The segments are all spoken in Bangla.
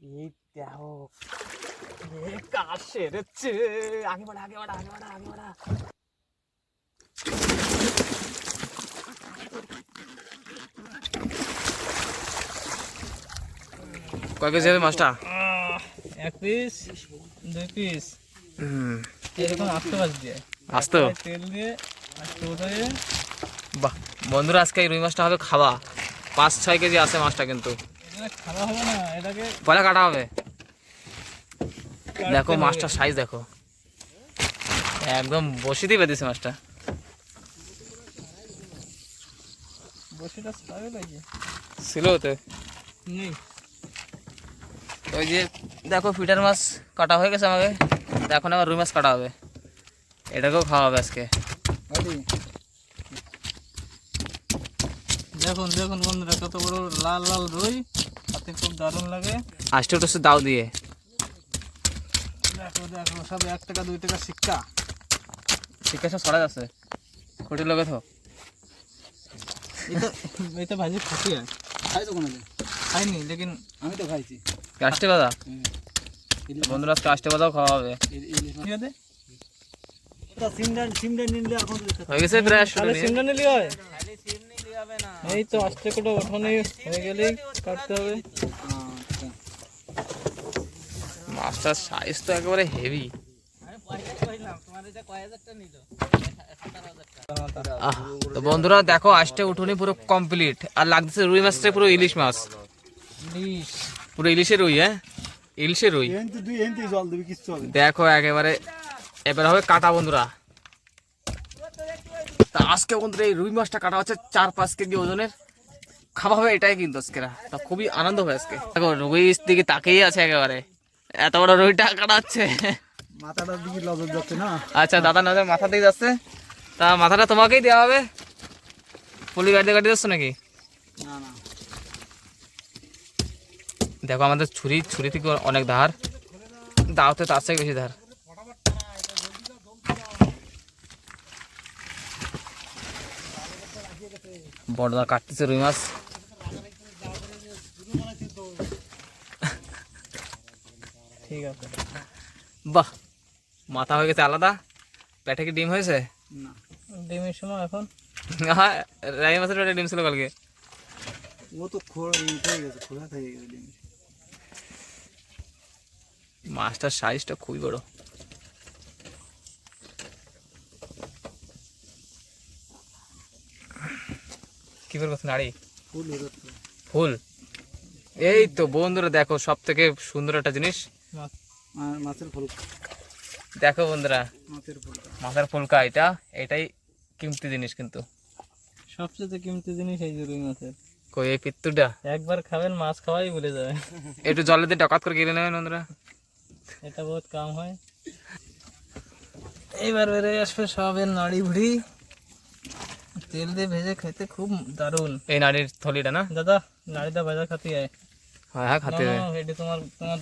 এই দেখো কাজ সেরেছে। আগে বাড়া আগে বাড়া আগে বাড়া আগে বাড়া। কয় কেজি হবে মাছটা? এক পিস, দুই পিস, এরকম আস্তে বাজ দিয়ে আস্তে তেল দিয়ে আস্তে উঠে। বাহ বন্ধুরা, আজকে এই রুই মাছটা হবে খাওয়া। 5-6 কেজি আছে মাছটা, কিন্তু খাওয়া হবে না, এটাকে পয়লা কাটা হবে। দেখো মাছটার সাইজ দেখো, একদম বসি দিয়ে বেঁধেছে মাছটা। বসিটা স্টাইল লাগে ছিল ওতে নেই। ওই যে দেখো ফিটার মাছ কাটা হয়ে গেছে আমাকে, এখন আবার রুই মাছ কাটা হবে, এটাকেও খাওয়া হবে আজকে। দেখুন দেখুন বন্ধুরা, কত বড় লাল লাল রুই, হাতে খুব দারুণ লাগে। আষ্টে উঠছে দাও দিয়ে। দেখো দেখো সব 1 টাকা 2 টাকা সিক্কা। ঠিক আছে, ছড়া যাচ্ছে খুঁটির লগে তো। এটা ভাজি খাসি হয়, খাইছো কোনোদিন? খাইনি, লেকিন আমি তো খাইছি। কাষ্টে বাদা বন্ধুরা, আজকে কাষ্টে বাদাও খাওয়া হবে। কি আছে? এটা সিমডা নিলে এখন হয়ে গেছে প্রায় তাহলে সিমডা নিলে হয়। এই তো আস্তে করে ওঠানে হয়ে গেলেই কাটতে হবে। মাছটার সাইজ তো একেবারে হেভি। তো বন্ধুরা দেখো, আজকে উঠুনি পুরো কমপ্লিট, আর লাগতেছে রুই মাছটা পুরো ইলিশ মাছ, পুরো ইলিশের রুই। হ্যাঁ ইলিশের রুই। জল দিবি, কিচ্ছু হবে। দেখো একেবারে এবার হবে কাটা বন্ধুরা। তা আজকে বন্ধুরা এই রুই মাছটা কাটা হচ্ছে 4-5 কেজি ওজনের, খাওয়া হবে এটাই কিন্তু আজকে। তা খুবই আনন্দ হবে আজকে। দেখো রুই দিকে তাকিয়ে আছে একেবারে, এত বড় রুইটা কাটা হচ্ছে। মাথাটার দিকে নজর যাচ্ছে না। আচ্ছা দাদা নজর মাথা দিয়ে যাচ্ছে, তা মাথাটা তোমাকেই দেওয়া হবে। পুলি গাড়ি গাড়ি যাচ্ছ নাকি? না না, দেখো আমাদের ছুরি থেকে অনেক ধার, দাওতে তার থেকে বেশি ধার। বড়দা কাটতেছে রুই মাছ। ঠিক আছে। বাহ, মাথা হয়ে গেছে আলাদা, পেটে কি ডিম হয়েছে? না ডিমের সময় এখন হ্যাঁ, রাই মাছের পেটে ডিম ছিল কালকে। ও তো খোড়া হয়ে গেছে, খোড়া থেকে গেছে। মাছটার সাইজটা খুবই বড়। কি করবো নাড়ি ফুল হচ্ছে ফুল। এই তো বন্ধুরা দেখো, সব থেকে সুন্দর একটা জিনিস আর মাছের ফুল। দেখো বন্ধুরা, মাছের ফুলটা, মাথার ফুলকা, এটাই কিমতি জিনিস কিন্তু। সবচেয়ে কিমতি জিনিস এই যে রুই মাছের। কই এই পিত্তুটা একবার খাবেন মাছ খাওয়াই ভুলে যাবে। একটু জলে দিয়ে ডকাত করে গিলে নেবেন বন্ধুরা। এটা বহুত কাম হয়। এইবার বেড়ে আসবে সবের নাড়ি ভুড়ি, তেল দিয়ে ভেজে খেতে খুব দারুণ। এই নাড়ির থলিটা না? দাদা নাড়িটা ভাজা খাতে হয়। হ্যাঁ হ্যাঁ, খাতে না, হবে। না, এটা তোমার তোমার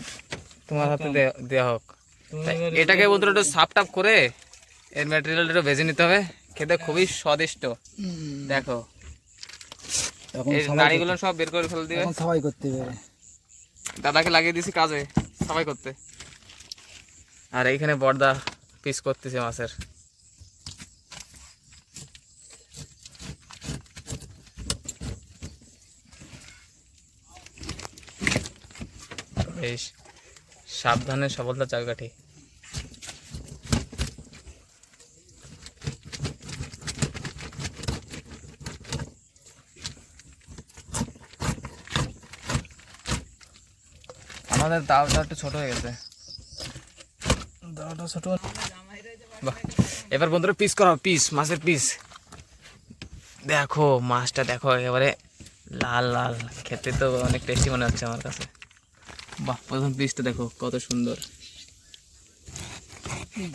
তোমার হাতে দেওয়া হোক। তুমি তাই এবার এটাকে বন্ধুরা একটু সাফ টাপ করে এর ম্যাটেরিয়ালটা একটু ভেজে নিতে হবে, খেতে খুবই স্বাদিষ্ট। দেখো এই নাড়িগুলো সব বের করে ফেলে দিবে। সবাই করতে পারে। দাদাকে লাগিয়ে দিয়েছি কাজে সবাই করতে, আর এইখানে বড়দা পিস করতেছে মাছের। বেশ সাবধানে সফলতা চাবিকাঠি। আমাদের দাওটা একটু ছোট হয়ে গেছে। দাওটা ছোট। বাহ, এবার বন্ধুরা পিস করা পিস, মাছের পিস। দেখো মাছটা দেখো একেবারে লাল লাল, খেতে তো অনেক টেস্টি মনে হচ্ছে আমার কাছে। বাহ, প্রথম পিসটা দেখো কত সুন্দর।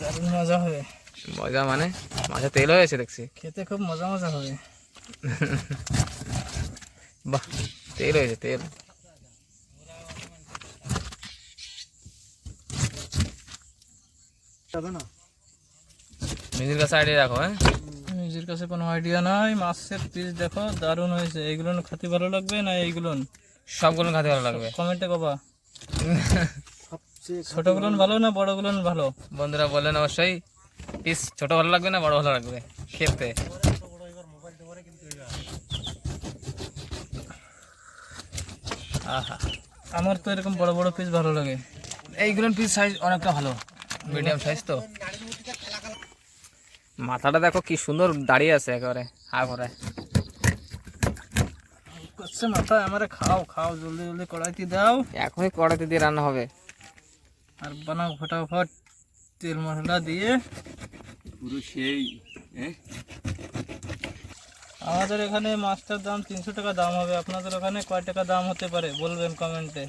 দারুণ মজা হবে। মজা মানে মাছের তেল হয়েছে দেখছি। খেতে খুব মজা মজা হবে। বাহ, তেল হয়েছে তেল। নিজের কাছে আইডিয়া রাখো। হ্যাঁ নিজের কাছে কোনো আইডিয়া নাই। মাছের পিস দেখো দারুণ হয়েছে। এইগুলো খেতে ভালো লাগবে না এইগুলো? সবগুলো খেতে ভালো লাগবে। কমেন্টে কবা। সবচেয়ে ছোটগুলো ভালো না বড়গুলো ভালো? বন্ধুরা বললেন অবশ্যই পিস ছোট ভালো লাগবে না বড় ভালো লাগবে খেতে। আহা, আমার তো এরকম বড় বড় পিস ভালো লাগে। এইগুলোর পিস সাইজ অনেকটা ভালো, মিডিয়াম সাইজ তো। মাথাটা দেখো কি সুন্দর দাঁড়িয়ে আছে একেবারে হা করে। করছে মাথা আমারে, খাও খাও জলদি জলদি কড়াইতে দাও এখনই কড়াইতে দিয়ে রান্না হবে। আর বানাও ফটাফট তেল মশলা দিয়ে। পুরো সেই আমাদের এখানে মাছটার দাম 300 টাকা দাম হবে, আপনাদের ওখানে কয় টাকা দাম হতে পারে বলবেন কমেন্টে।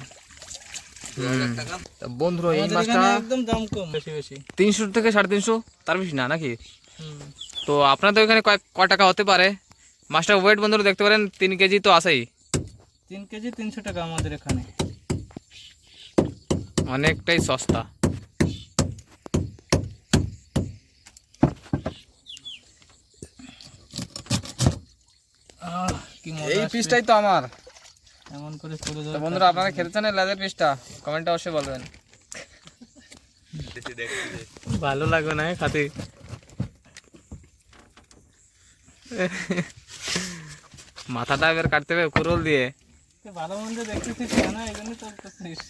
তা বন্ধুরা এই আমাদের মাছটা এখানে একদম দাম কম, বেশি বেশি। 300 থেকে 350, তার বেশি না নাকি? হুম। তো আপনাদের ওখানে কয় টাকা হতে পারে? মাছটার ওয়েট বন্ধুরা দেখতে পারেন 3 কেজি তো আছেই। 3 কেজি 300 টাকা আমাদের এখানে। অনেকটাই সস্তা। কি এই মজা পিসটাই তো আমার। এমন করে তুলে তো ধরে। বন্ধুরা আপনারা খেতে চান লেজের পিসটা? কমেন্টে অবশ্যই বলবেন। ভালো লাগবে না খাতে? মাথাটা এবার কাটতে হবে কুরল দিয়ে। ভালো মন্দ দেখতেছিস না, এই জন্য তো করছিস।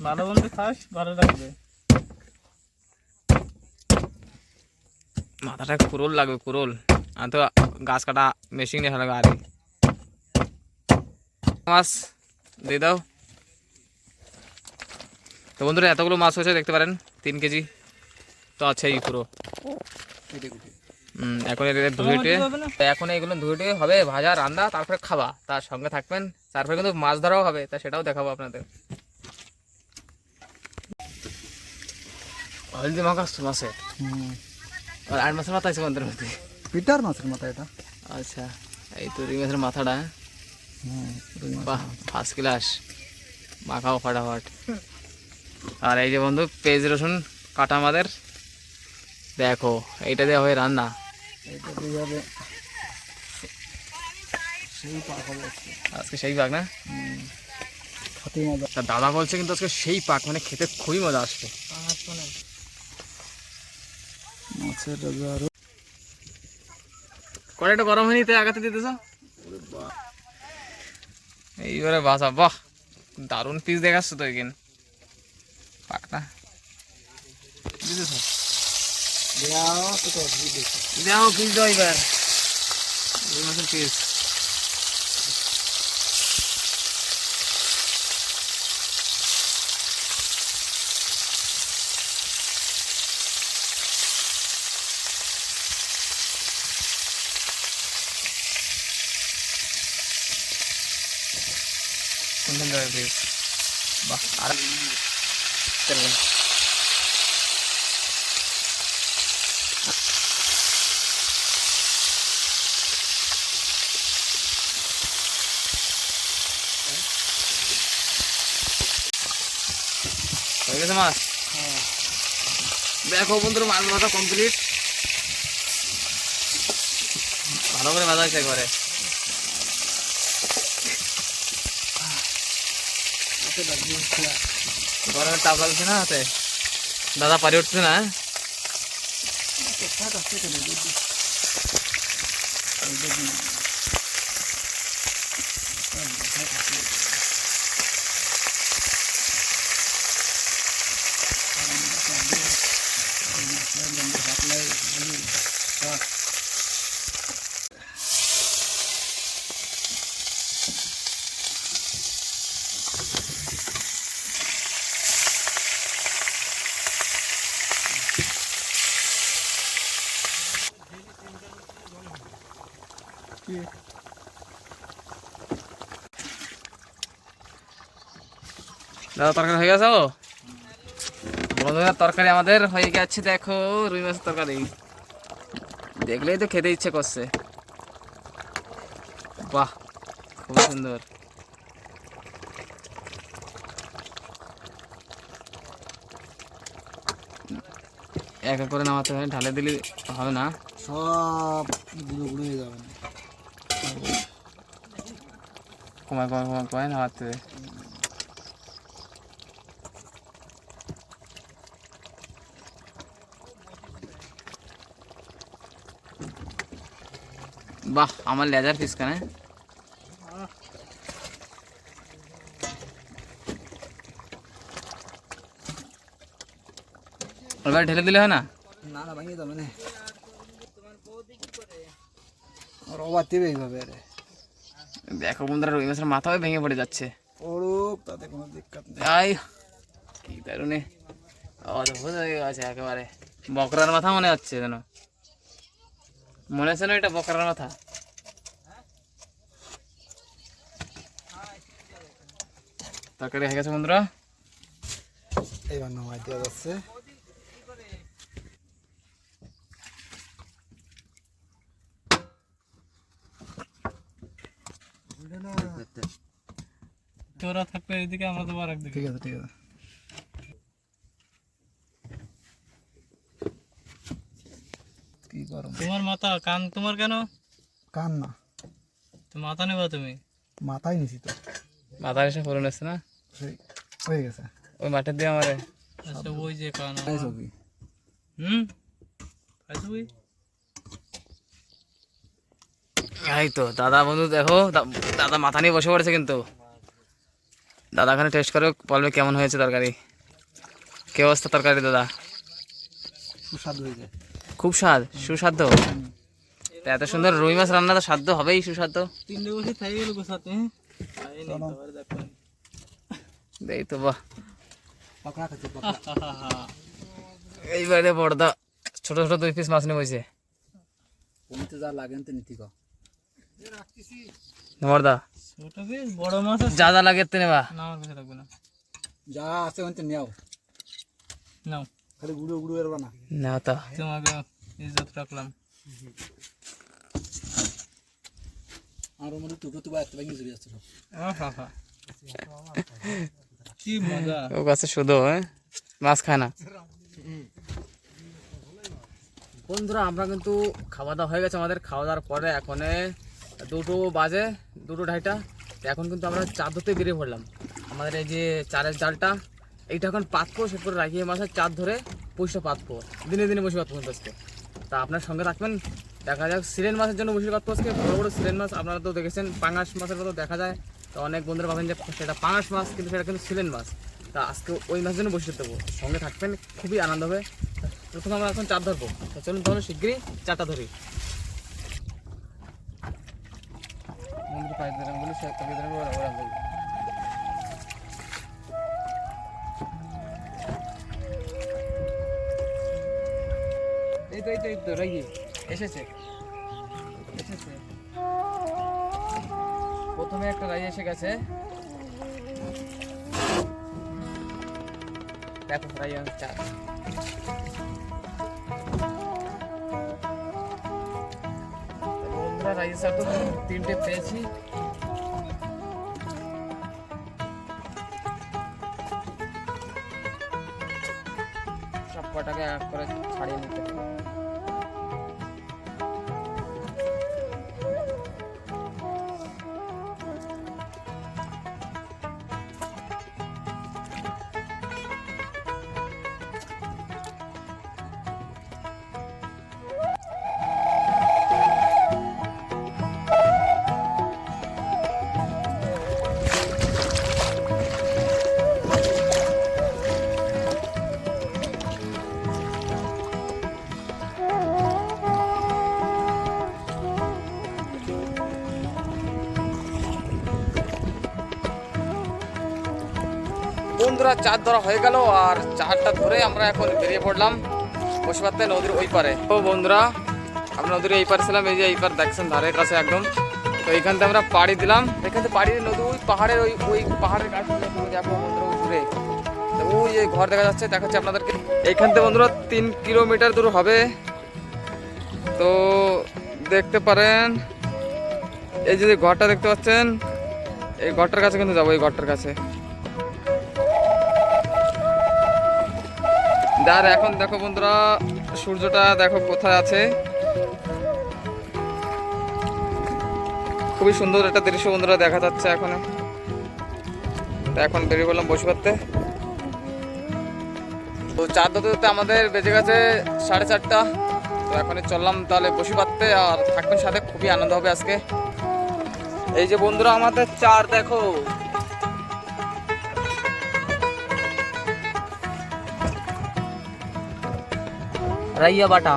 ভালো মন্দ খাস, ভালো লাগবে। মাথাটা কুরল লাগবে, কুরল। আর তো গাছ কাটা মেশিন নিয়ে লাগবে। আর মাছ দিয়ে দাও। তো বন্ধুরা এতগুলো মাছ হয়েছে দেখতে পারেন, 3 কেজি তো আছেই পুরো। এখন এদের ধুয়েটে, এখন এগুলো ধুয়েটে হবে ভাজা রান্না, তারপরে খাওয়া। তার সঙ্গে থাকবেন, তারপরে কিন্তু মাছ ধরাও হবে, তা সেটাও দেখাবো আপনাদের। হলদি মাখাচ্ছ মাছে? আর 8 মাসের মাথা আছে মন্দির মধ্যে। পিটার মাছের মাথা এটা। আচ্ছা, এই তো রুই মাছের মাথাটা। বাহ, ফার্স্ট ক্লাস। মাখাও ফটাফট। আর এই যে বন্ধু পেঁয়াজ রসুন কাটা আমাদের, দেখো এইটা দেওয়া হয় রান্না। এটা দিয়ে হবে সেই পাক হবে আজকে সেই পাক না? খেতে মজা। তা দাদা বলছে কিন্তু আজকে সেই পাক, মানে খেতে খুবই মজা আসবে। মাছের রাজা আরো কড়াইটা গরম হয়নি তাই আগাতে দিতেছ? এইবারে বাসা, বাহ দারুণ পিস দেখাচ্ছ তো এখানে। পাকটা দিতেছ? দাও পিস দাও এবার, রুই মাছের পিস। সুন্দর দেবে পিস, বাহ। আর চলুন হয়ে গেছে মাছ। দেখো বন্ধুরা মাছ ভাজা কমপ্লিট, ভালো করে ভাজা হয়েছে একবারে। গরমের তাপ লাগছে না হাতে? দাদা পারি উঠছে না? দাদা তরকারি হয়ে গেছে? বন্ধুরা তরকারি আমাদের হয়ে গেছে, দেখো রুই মাছের তরকারি। দেখলেই তো খেতে ইচ্ছে করছে। বাহ, খুব সুন্দর। এক এক করে নামাতে হয়, ঢালে দিলে হবে না, সব গুঁড়ো গুঁড়ো হয়ে যাবে। কমায় কমায় কমায় কমায় নামাতে হবে। বাহ, আমার লেজার পিস কানে এবার ঢেলে দিলে হয় না? না না ভাঙিয়ে দাও মানে আর অবাদ দেবে এইভাবে আরে দেখো বন্ধুরা, রুই মাছের মাথাও ভেঙে পড়ে যাচ্ছে। ওরূপ তাতে কোনো দিক্কত নেই। আই কি দারুণে অদ্ভুত হয়ে গেছে একেবারে। বকরার মাথা মনে হচ্ছে যেন, মনে হচ্ছে না এটা বকরার মাথা। তরকারি হয়ে গেছে বন্ধুরা। এইবার নামাই দেওয়া যাচ্ছে। তোরা থাকলে এইদিকে, আমরা তো আর একদিকে। ঠিক আছে ঠিক আছে। কি গরম। তোমার মাথা কান তোমার কেন? কান না, তো মাথা নেবা তুমি? মাথায় নিছি তো, মাথার এসে ফোরন এসছে না, সেই হয়ে গেছে। ওই মাঠের দিয়ে আমারে। আচ্ছা ওই যে কান খাইছো কি? খাইছো ওই? এই তো দাদা বন্ধু দেখো, দাদা মাথা নিয়ে বসে পড়েছে কিন্তু। দাদা এখানে টেস্ট করে বলবে কেমন হয়েছে তরকারি। কি অবস্থা তরকারি দাদা? সুস্বাদু হয়েছে। খুব স্বাদ, সুস্বাদ্য। তা এত সুন্দর রুই মাছ রান্না তো স্বাদ হবেই, সুস্বাদ্য। তিনটে বসে থাই গেল গোসাতে। খাইনি তারপরে দেখো। এই তো বাহ, পকড়া খাচ্ছে পকড়া। এইবারে বড়দা ছোট ছোট 2 পিস মাছ নিয়ে বসে। কমিতে যা লাগেন তো নীতি কো। বড়দা ছোট পিস বড় মাছ আছে? যা যা লাগে তে নেবা। না আমার কাছে রাখবে না। যা আছে ওইতে নাও, নাও, খালি গুঁড়ো গুঁড়ো এরবা না। না তো তোমাকে ইজ্জত রাখলাম। আর ওর মধ্যে টুটো তো বাইতে ভাঙি চলে যাচ্ছে সব। আহা কি মজা। ও কাছে শুধু মাছ খায় না। বন্ধুরা আমরা কিন্তু খাওয়া দাওয়া হয়ে গেছে আমাদের। খাওয়া দাওয়ার পরে এখন 2টো বাজে, 2:30টা। এখন কিন্তু আমরা চার ধরতে বেরিয়ে পড়লাম। আমাদের এই যে চারের জালটা, এইটা এখন পাতবো, সেরপর রাখিয়ে মাছের চার ধরে পয়সা পাতবো। দিনে দিনে বসে পাতবো আজকে। তা আপনার সঙ্গে থাকবেন, দেখা যাক। সিলেন মাছের জন্য বসে পাতবো আজকে। বড় বড় সিলেন মাছ আপনারা তো দেখেছেন, পাঙাশ মাছের মতো দেখা যায়। তো অনেক বন্ধুরা ভাবেন যে সেটা পাঙাশ মাছ, কিন্তু সেটা কিন্তু সিলেন মাছ। তা আজকে ওই মাছের জন্য বসে দেবো, সঙ্গে থাকবেন, খুবই আনন্দ হবে। প্রথমে আমরা এখন চার ধরবো, তো চলুন তাহলে শীঘ্রই চারটা ধরি। এই তো এই তো এই তো রাগি এসেছে এসেছে। প্রথমে একটা রাই এসে গেছে, দেখো রাই চার। বন্ধুরা রাইস তো 3টে পেয়েছি। সব কটাকে এক করে ছাড়িয়ে নিতে হবে। বন্ধুরা চার ধরা হয়ে গেল, আর চারটা ধরে আমরা এখন বেরিয়ে পড়লাম বসিরহাটে নদীর ওই পারে। তো বন্ধুরা আমরা নদীর এই পারে ছিলাম, এই যে এই পার দেখছেন ধারের কাছে একদম। তো এইখান থেকে আমরা পাড়ি দিলাম, এখান থেকে পাড়ি নদী ওই পাহাড়ের ওই পাহাড়ের কাছে দেখো বন্ধুরা ওই দূরে ওই যে ঘর দেখা যাচ্ছে, দেখাচ্ছে আপনাদেরকে। এইখান থেকে বন্ধুরা 3 কিলোমিটার দূর হবে। তো দেখতে পারেন এই যে ঘরটা দেখতে পাচ্ছেন, এই ঘরটার কাছে কিন্তু যাবো, এই ঘরটার কাছে। আর এখন দেখো বন্ধুরা সূর্যটা দেখো কোথায় আছে, খুবই সুন্দর একটা দৃশ্য বন্ধুরা দেখা যাচ্ছে এখন। এখন বেরিয়ে পড়লাম বসিরহাটে। তো চার ধরতে আমাদের বেজে গেছে 4:30টা। তো এখনই চললাম তাহলে বসি পাততে, আর থাকবেন সাথে, খুবই আনন্দ হবে আজকে। এই যে বন্ধুরা আমাদের চার দেখো, রাইয়া বাটা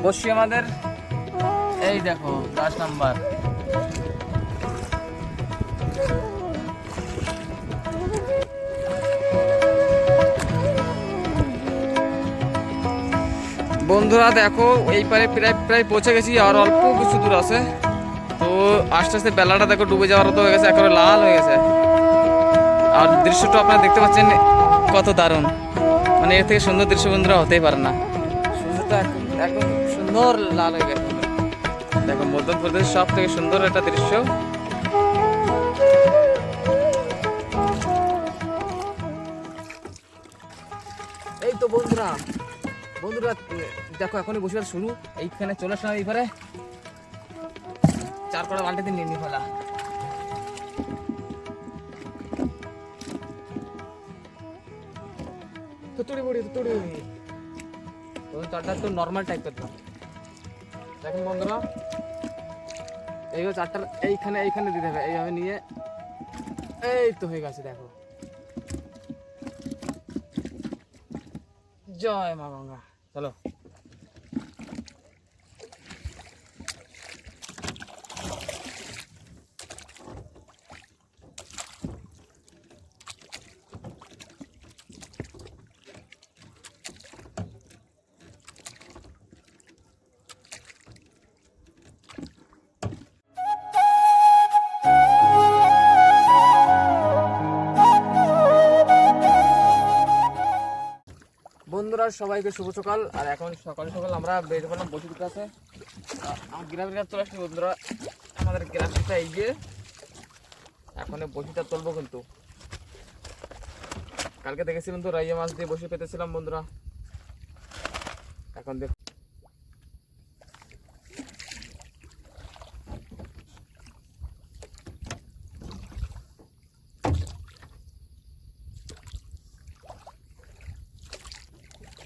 বসি আমাদের, এই দেখো 10 নাম্বার। বন্ধুরা দেখো এই পারে প্রায় প্রায় পৌঁছে গেছি, আর অল্প কিছু দূর আছে। তো আস্তে আস্তে বেলাটা দেখো ডুবে যাওয়ার মতো হয়ে গেছে, একেবারে লাল হয়ে গেছে। আর দৃশ্যটা আপনারা দেখতে পাচ্ছেন কত দারুণ, মানে এর থেকে সুন্দর দৃশ্য বন্ধুরা হতেই পারে না। সূর্যটা একদম সুন্দর লাল হয়ে গেছে। দেখো মধ্যপ্রদেশ সব থেকে সুন্দর একটা দৃশ্য। এই তো বন্ধুরা দেখো এখনই বসে শুরু, এইখানে চলে আসলাম। এইবারে 4 কড়া বালতিতে নিয়ে ফেলা। চারটা তো নর্মাল টাইপের না, দেখেন বন্ধুরা এইভাবে চারটা এইখানে দিতে হবে, এইভাবে নিয়ে এই তো হয়ে গেছে। দেখো জয় মা গঙ্গা। চলো বন্ধুরা সবাইকে শুভ সকাল। আর এখন সকাল সকাল আমরা বেরিয়ে পড়লাম বসির কাছে। আমার গ্রামের কাছে চলে আসছি বন্ধুরা, আমাদের গ্রামটা এই যে। এখন বসিটা তুলবো, কিন্তু কালকে দেখেছিলাম তো রাইয়া মাছ দিয়ে বসে পেতেছিলাম বন্ধুরা। এখন দেখ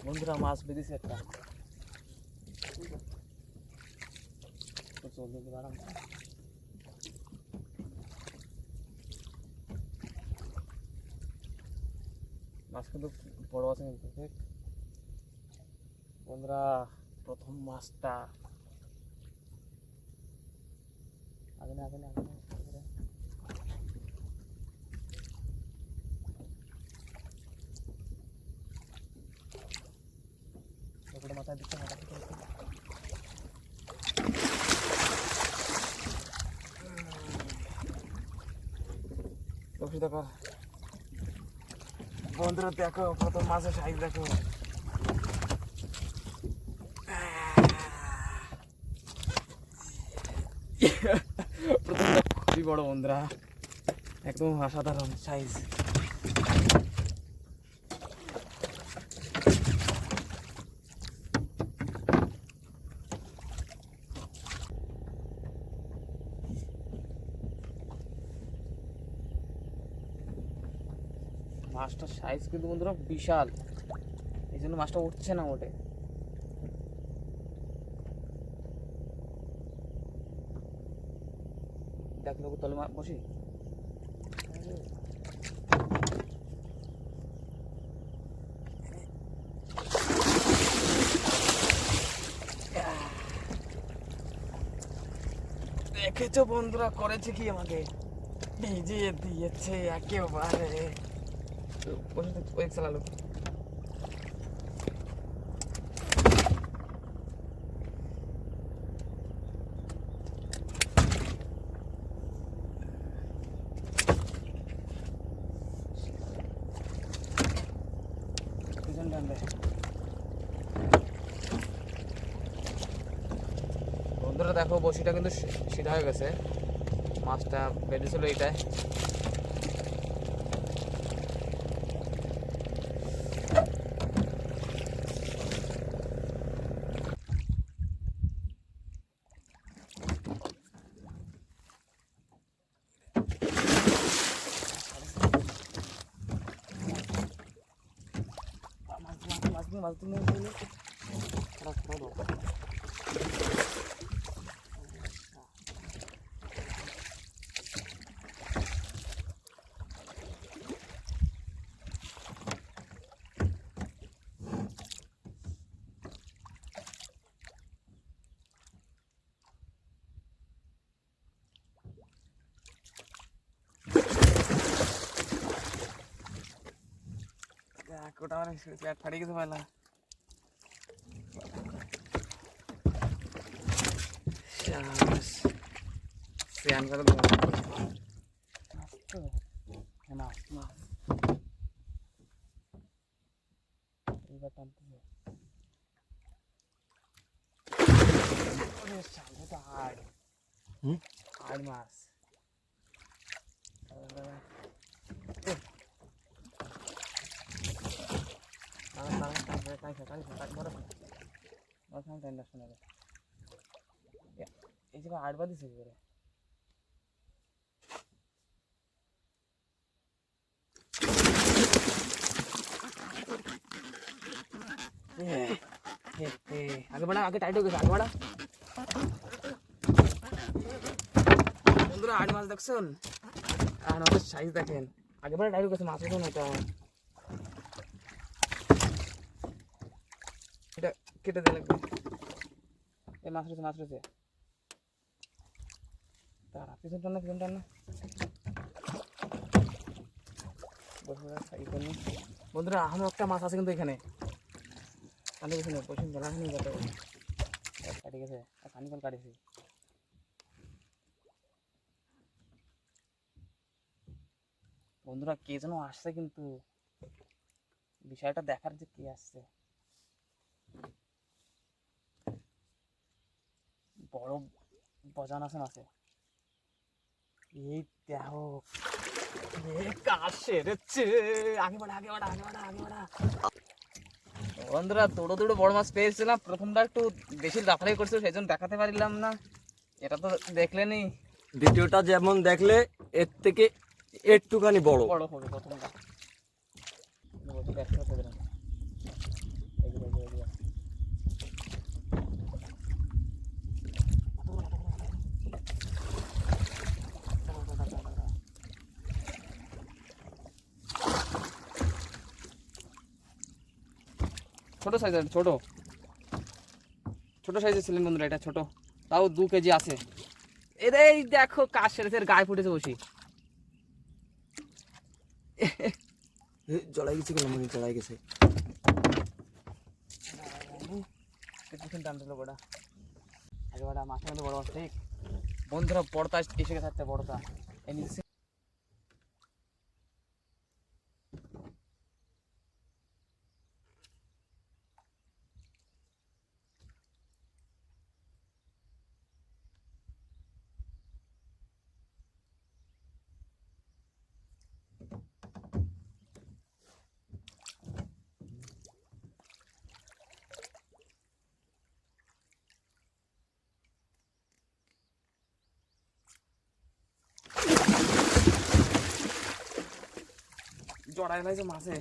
বন্ধুরা মাছ বেরিয়েছে একটা, মাছ কিন্তু বড় আছে কিন্তু বন্ধুরা। প্রথম মাছটা আগে না মাথায় দিচ্ছে না। দেখো বন্ধুরা, দেখো প্রথম মাছের সাইজ দেখো। প্রথমটা খুবই বড় বন্ধুরা, একদম অসাধারণ সাইজ। মাছটার সাইজ কিন্তু বন্ধুরা বিশাল, এই জন্য মাছটা উঠছে না ওঠে। দেখ লোক তলে বসি, দেখেছো বন্ধুরা করেছে কি, আমাকে ভিজিয়ে দিয়েছে একেবারে। ওই চালালো বন্ধুরা। দেখো বসিটা কিন্তু সিধা হয়ে গেছে, মাছটা বেঁধেছিল এইটায়। তুমি মাছ তুমি ওটা মানে পেট ফাটিয়ে গেছে পাইলা স্নান করে মাছ তো মাছ মাছ এইবার টানতেছে সামনে তো হাড় হাড় মাছ এই যে আট বাদ দিছে করে আগে বাড়া আগে টাইট হয়ে গেছে আগে বাড়া বন্ধুরা আট মাছ দেখছেন আর আমাদের সাইজ দেখেন আগে বাড়া টাইট হয়ে গেছে মাছ হতো না এটা কেটে দিয়ে লাগবে এই মাছ রয়েছে তারা পিছন টান না বন্ধুরা এখনো একটা মাছ আছে কিন্তু এখানে কাটে গেছে না পশ্চিম বেলা এখনই কাটে গেছে পানি কল কাটেছি বন্ধুরা কে যেন আসছে কিন্তু বিষয়টা দেখার যে কে আসছে বড় বজান আছে মাছে এই দেখো কাজ সেরেছে আগে বাড়া বন্ধুরা দুটো বড় মাছ পেয়েছিলাম প্রথমটা একটু বেশি লাফালাফি করছিল সেই জন্য দেখাতে পারলাম না এটা তো দেখলেনি দ্বিতীয়টা যেমন দেখলে এর থেকে একটুখানি বড় বড় হবে প্রথমটা ছোট সাইজের ছোট সাইজের ছিলেন বন্ধুরা এটা ছোট তাও 2 কেজি আছে এই দেখো কাজ সেরেছে গায়ে ফুটেছে বসি জড়াই গেছে কেন মনে জড়াই গেছে টান দিল বড়া আগে বড়া মাছের মধ্যে বড় মাছ ঠিক বন্ধুরা বড়টা এসে গেছে একটা বড়টা এই নিচে জড়াই লাগছে মাছে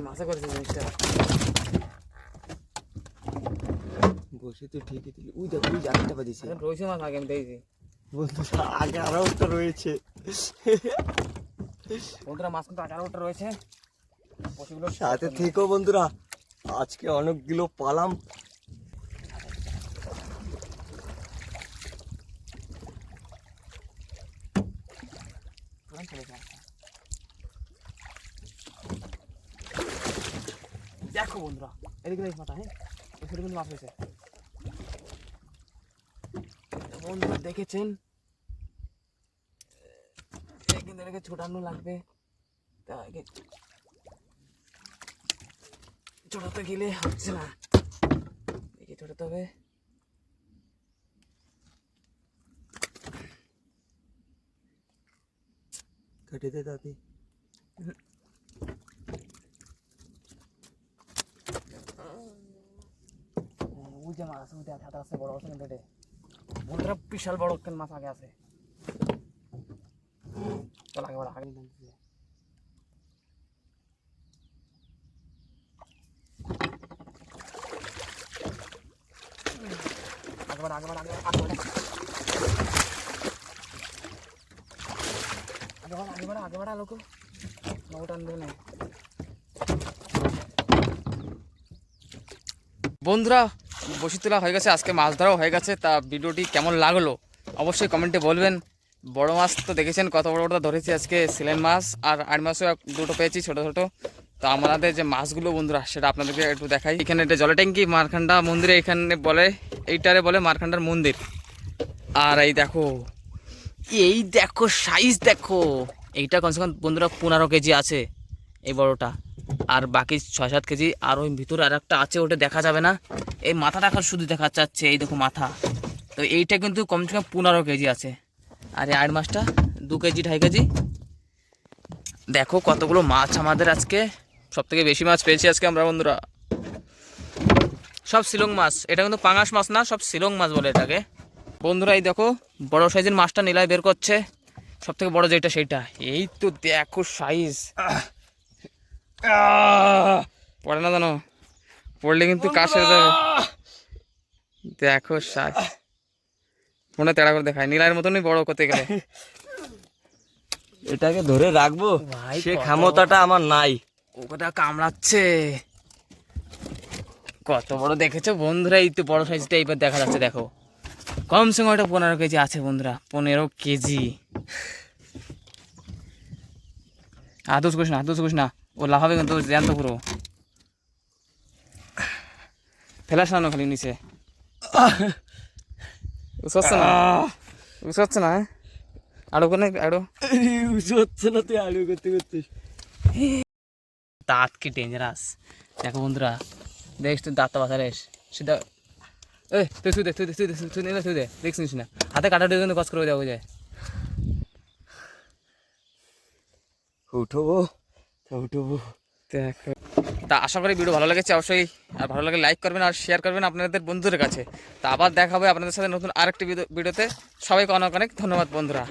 মাছে করেছে জিনিসটা বসে তো ঠিকই দিলি ওই দেখো ওই জালটা বাজিছে রয়েছে মাছ আগে আমি দেখছি বন্ধু আগে আরো একটা রয়েছে বন্ধুরা মাছ কিন্তু 18টা রয়েছে সাথে থেকো বন্ধুরা আজকে অনেকগুলো পালাম দেখো বন্ধুরা এদিকে দেখ মাথা হ্যাঁ এখানে কিন্তু মাছ হয়েছে বন্ধুরা দেখেছেন কিন্তু এটাকে ছোটানো লাগবে তাকে ছোটাতে গেলে হচ্ছে না দেখে ছোটাতে হবে কেটে দে দাদি ওই যে মাছ ওই দেখা আছে বড় আছে কেটে বন্ধুরা বিশাল বড় কেন মাছ আগে আছে চল আগে বড় আগে বন্ধুরা বসি তোলা হয়ে গেছে, আজকে মাছ ধরাও হয়ে গেছে। তা ভিডিওটি কেমন লাগলো অবশ্যই কমেন্টে বলবেন। বড় মাছ তো দেখেছেন কত বড় বড় ধরেছি আজকে, সিলেন মাছ আর আড় মাছও দুটো পেয়েছি ছোট ছোট। তো আমাদের যে মাছগুলো বন্ধুরা সেটা আপনাদেরকে একটু দেখাই। এখানে একটা জলের ট্যাঙ্কি মারখান্ডা মন্দিরে, এখানে বলে এইটারে বলে মারখান্ডার মন্দির। আর এই দেখো সাইজ দেখো, এইটা কমসে কম বন্ধুরা 15 কেজি আছে এই বড়টা, আর বাকি 6-7 কেজি। আর ওই ভিতরে আর একটা আছে, ওটা দেখা যাবে না, এই মাথাটা শুধু দেখা যাচ্ছে, এই দেখো মাথা। তো এইটা কিন্তু কমসে কম 15 কেজি আছে। আর এই আড় মাছটা 2 কেজি 2.5 কেজি। দেখো কতগুলো মাছ আমাদের আজকে, সব থেকে বেশি মাছ পেয়েছি আজকে আমরা বন্ধুরা। সব শিলং মাছ, এটা কিন্তু পাঙাশ মাছ না, সব শিলং মাছ বলে এটাকে বন্ধুরা। এই দেখো বড় সাইজের মাছটা নিলায় বের করছে, সব থেকে বড় যেটা সেইটা। এই তো দেখো সাইজ, পড়ে না জানো, পড়লে কিন্তু কাজ হয়ে যাবে। দেখো সাইজ, মনে তেড়া করে দেখায়, নীলার মতনই বড় করতে গেলে। এটাকে ধরে রাখবো ভাই সে ক্ষমতাটা আমার নাই। ওটা কামড়াচ্ছে, কত বড় দেখেছো বন্ধুরা। এই তো বড় সাইজটা এইবার দেখা যাচ্ছে, দেখো কমসে কম ওটা 15 কেজি আছে বন্ধুরা, 15 কেজি। হাতুস করিস না, ও লাফাবে কিন্তু জ্যান্ত পুরো। ফেলাস না খালি নিচে, উঠছে না, আরো কোন আরো হচ্ছে না, তুই আলু করতে করতে। দাঁত কি ডেঞ্জারাস দেখো বন্ধুরা, দেখ তুই দাঁতটা বাঁচা রেস সেটা। এই তুই দে দেখছিস না, হাতে কাটা দিয়ে কিন্তু কচ করে দেওয়া যায়। উঠবো। দেখো, তা আশা করি ভিডিও ভালো লেগেছে অবশ্যই, আর ভালো লাগলে লাইক করবেন আর শেয়ার করবেন আপনাদের বন্ধুদের কাছে। তা আবার দেখা হবে আপনাদের সাথে নতুন আরেকটি ভিডিওতে। সবাইকে অনেক অনেক ধন্যবাদ বন্ধুরা।